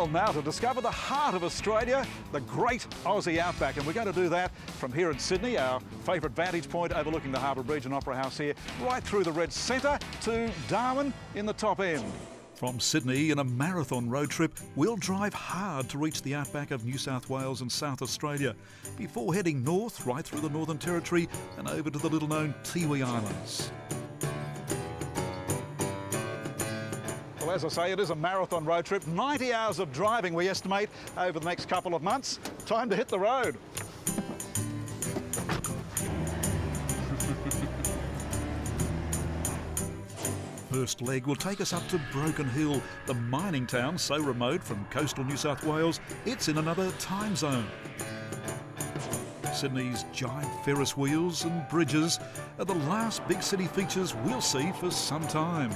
Well, now to discover the heart of Australia, the great Aussie outback, and we're going to do that from here in Sydney, our favourite vantage point overlooking the Harbour Bridge and Opera House here, right through the red centre to Darwin in the top end. From Sydney in a marathon road trip, we'll drive hard to reach the outback of New South Wales and South Australia before heading north right through the Northern Territory and over to the little-known Tiwi Islands. Well, as I say, it is a marathon road trip. 90 hours of driving, we estimate, over the next couple of months. Time to hit the road. First leg will take us up to Broken Hill, the mining town so remote from coastal New South Wales, it's in another time zone. Sydney's giant Ferris wheels and bridges are the last big city features we'll see for some time.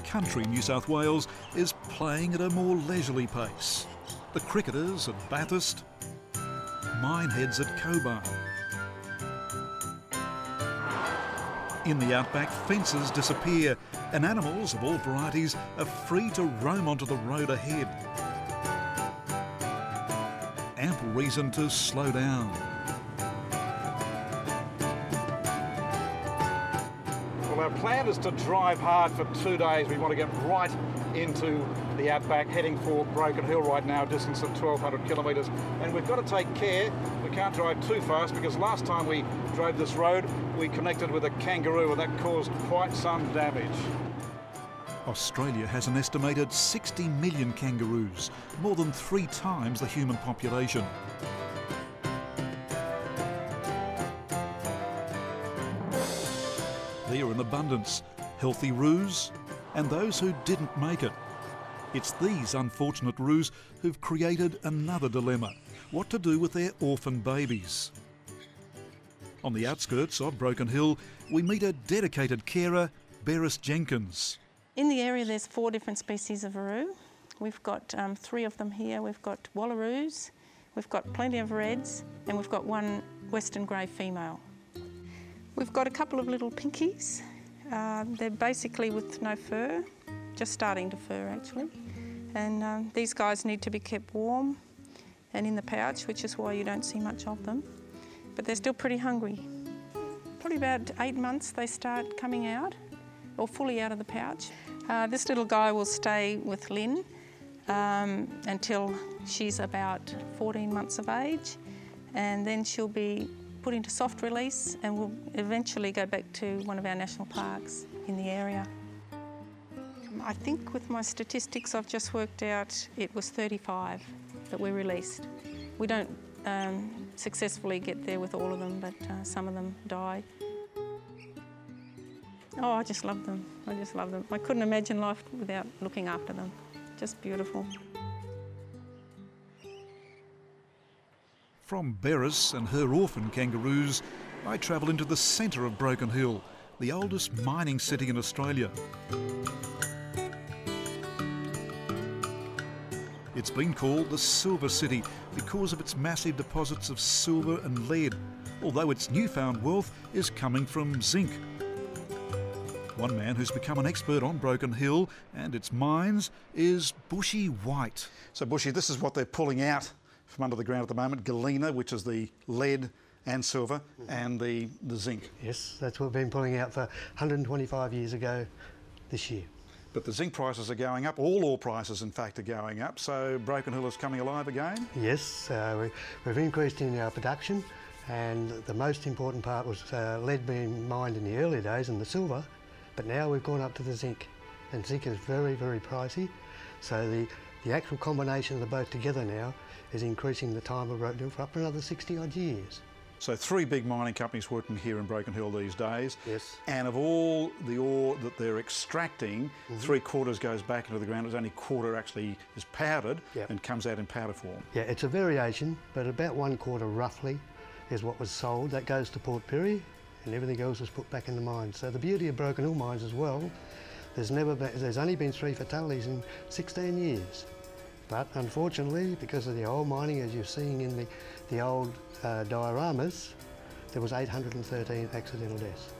Country New South Wales is playing at a more leisurely pace. The cricketers at Bathurst, mineheads at Cobar. In the outback, fences disappear and animals of all varieties are free to roam onto the road ahead. Ample reason to slow down. Well, our plan is to drive hard for 2 days. We want to get right into the outback, heading for Broken Hill right now, a distance of 1,200 kilometres. And we've got to take care, we can't drive too fast because last time we drove this road, we connected with a kangaroo and that caused quite some damage. Australia has an estimated 60 million kangaroos, more than 3 times the human population. They're in abundance, healthy roos and those who didn't make it. It's these unfortunate roos who've created another dilemma, what to do with their orphan babies. On the outskirts of Broken Hill, we meet a dedicated carer, Beres Jenkins. In the area there's 4 different species of roo. We've got 3 of them here. We've got wallaroos, we've got plenty of reds, and we've got 1 western grey female. We've got a couple of little pinkies. They're basically with no fur, just starting to fur actually. And these guys need to be kept warm and in the pouch, which is why you don't see much of them. But they're still pretty hungry. Probably about 8 months they start coming out, or fully out of the pouch. This little guy will stay with Lynn until she's about 14 months of age, and then she'll be put into soft release and will eventually go back to one of our national parks in the area. I think with my statistics I've just worked out it was 35 that we released. We don't successfully get there with all of them, but some of them die. Oh, I just love them. I just love them. I couldn't imagine life without looking after them. Just beautiful. From Beres and her orphan kangaroos, I travel into the centre of Broken Hill, the oldest mining city in Australia. It's been called the Silver City because of its massive deposits of silver and lead, although its newfound wealth is coming from zinc. One man who's become an expert on Broken Hill and its mines is Bushy White. So Bushy, this is what they're pulling out from under the ground at the moment, galena, which is the lead and silver, and the zinc. Yes, that's what we've been pulling out for 125 years ago this year. But the zinc prices are going up, all ore prices in fact are going up, so Broken Hill is coming alive again? Yes, we've increased in our production, and the most important part was lead being mined in the early days and the silver, but now we've gone up to the zinc, and zinc is very, very pricey, so the actual combination of the both together now is increasing the time of Broken Hill for up another 60 odd years. So 3 big mining companies working here in Broken Hill these days. Yes. And of all the ore that they're extracting, 3/4 goes back into the ground. It's only 1/4 actually is powdered and comes out in powder form. Yeah, it's a variation, but about 1/4 roughly is what was sold. That goes to Port Pirie, and everything else is put back in the mine. So the beauty of Broken Hill mines as well, there's only been 3 fatalities in 16 years. But unfortunately, because of the old mining, as you're seeing in the old dioramas, there was 813 accidental deaths.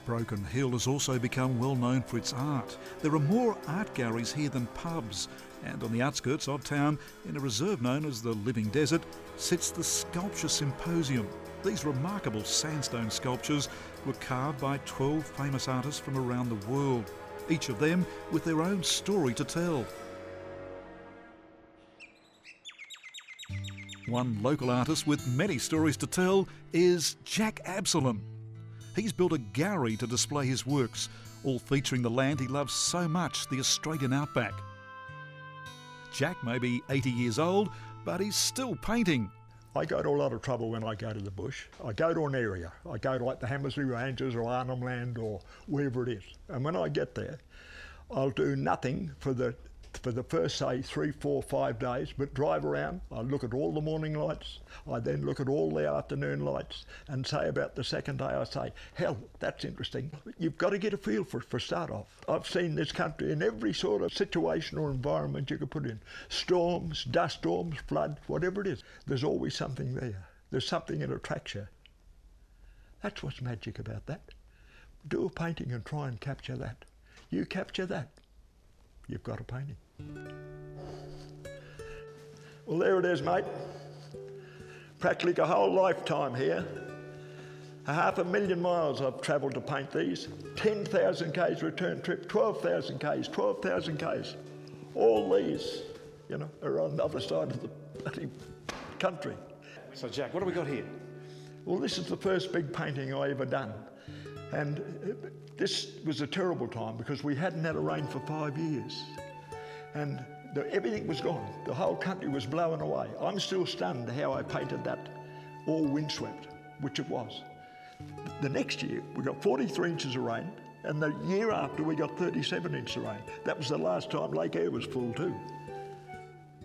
Broken Hill has also become well known for its art. There are more art galleries here than pubs, and on the outskirts of town, in a reserve known as the Living Desert, sits the Sculpture Symposium. These remarkable sandstone sculptures were carved by 12 famous artists from around the world, each of them with their own story to tell. One local artist with many stories to tell is Jack Absalom. He's built a gallery to display his works, all featuring the land he loves so much, the Australian outback. Jack may be 80 years old, but he's still painting. I go to a lot of trouble when I go to the bush. I go to an area. I go to like the Hamersley Ranges or Arnhem Land or wherever it is. And when I get there, I'll do nothing for the first, say, 3, 4, 5 days, but drive around. I look at all the morning lights. I then look at all the afternoon lights, and say about the second day, I say, hell, that's interesting. You've got to get a feel for start off. I've seen this country in every sort of situation or environment you could put in. Storms, dust storms, flood, whatever it is. There's always something there. There's something that attracts you. That's what's magic about that. Do a painting and try and capture that. You capture that, you've got a painting. Well, there it is, mate. Practically a whole lifetime here. 500,000 miles I've travelled to paint these. 10,000 k's return trip, 12,000 k's, 12,000 k's. All these, you know, are on the other side of the bloody country. So Jack, what have we got here? Well, this is the first big painting I ever done. And this was a terrible time because we hadn't had a rain for 5 years. And everything was gone. The whole country was blown away. I'm still stunned how I painted that, all windswept, which it was. The next year, we got 43 inches of rain, and the year after, we got 37 inches of rain. That was the last time Lake Eyre was full too.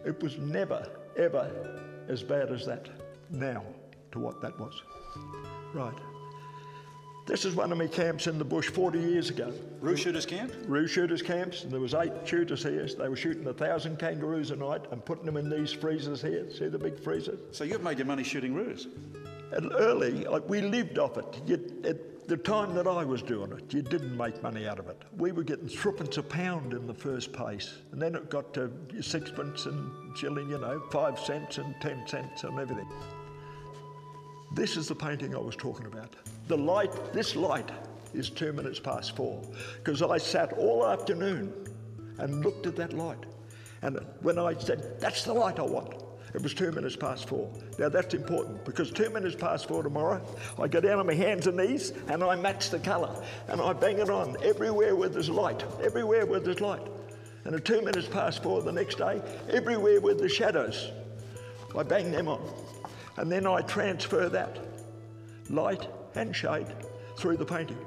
It was never, ever as bad as that now to what that was. Right. This is one of my camps in the bush 40 years ago. Roo shooters camp? Roo shooters camps, and there was 8 shooters here. They were shooting 1,000 kangaroos a night and putting them in these freezers here. See the big freezers? So you've made your money shooting roos? And early, we lived off it. At the time that I was doing it, you didn't make money out of it. We were getting 3p a pound in the first place, and then it got to 6p and shilling, you know, 5 cents and 10 cents and everything. This is the painting I was talking about. The light, this light is 2 minutes past 4, because I sat all afternoon and looked at that light. And when I said, that's the light I want, it was 2 minutes past 4. Now that's important, because 2 minutes past 4 tomorrow, I go down on my hands and knees and I match the colour and I bang it on everywhere where there's light, everywhere where there's light. And at 2 minutes past 4 the next day, everywhere with the shadows, I bang them on. And then I transfer that light and shade through the painting.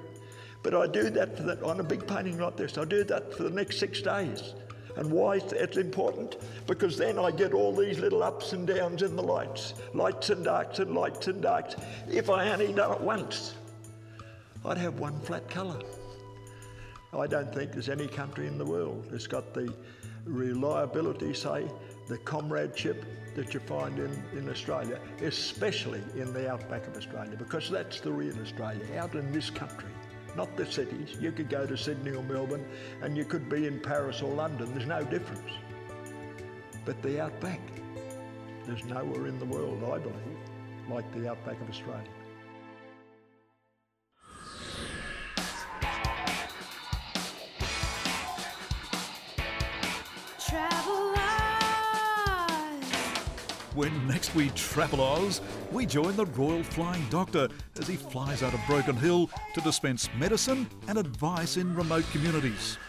But I do that on a big painting like this. I do that for the next 6 days. And why is that important? Because then I get all these little ups and downs in the lights. Lights and darks and lights and darks. If I only done it once, I'd have one flat colour. I don't think there's any country in the world that's got the reliability, say, the comradeship that you find in Australia, especially in the outback of Australia, because that's the real Australia, out in this country, not the cities. You could go to Sydney or Melbourne and you could be in Paris or London, there's no difference. But the outback, there's nowhere in the world, I believe, like the outback of Australia. When next we travel Oz, we join the Royal Flying Doctor as he flies out of Broken Hill to dispense medicine and advice in remote communities.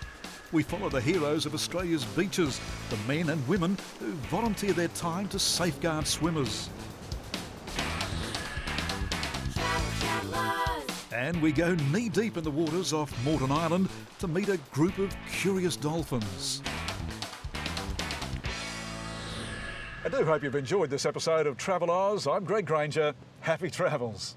We follow the heroes of Australia's beaches, the men and women who volunteer their time to safeguard swimmers. And we go knee-deep in the waters off Moreton Island to meet a group of curious dolphins. I do hope you've enjoyed this episode of Travel Oz. I'm Grainger. Happy travels.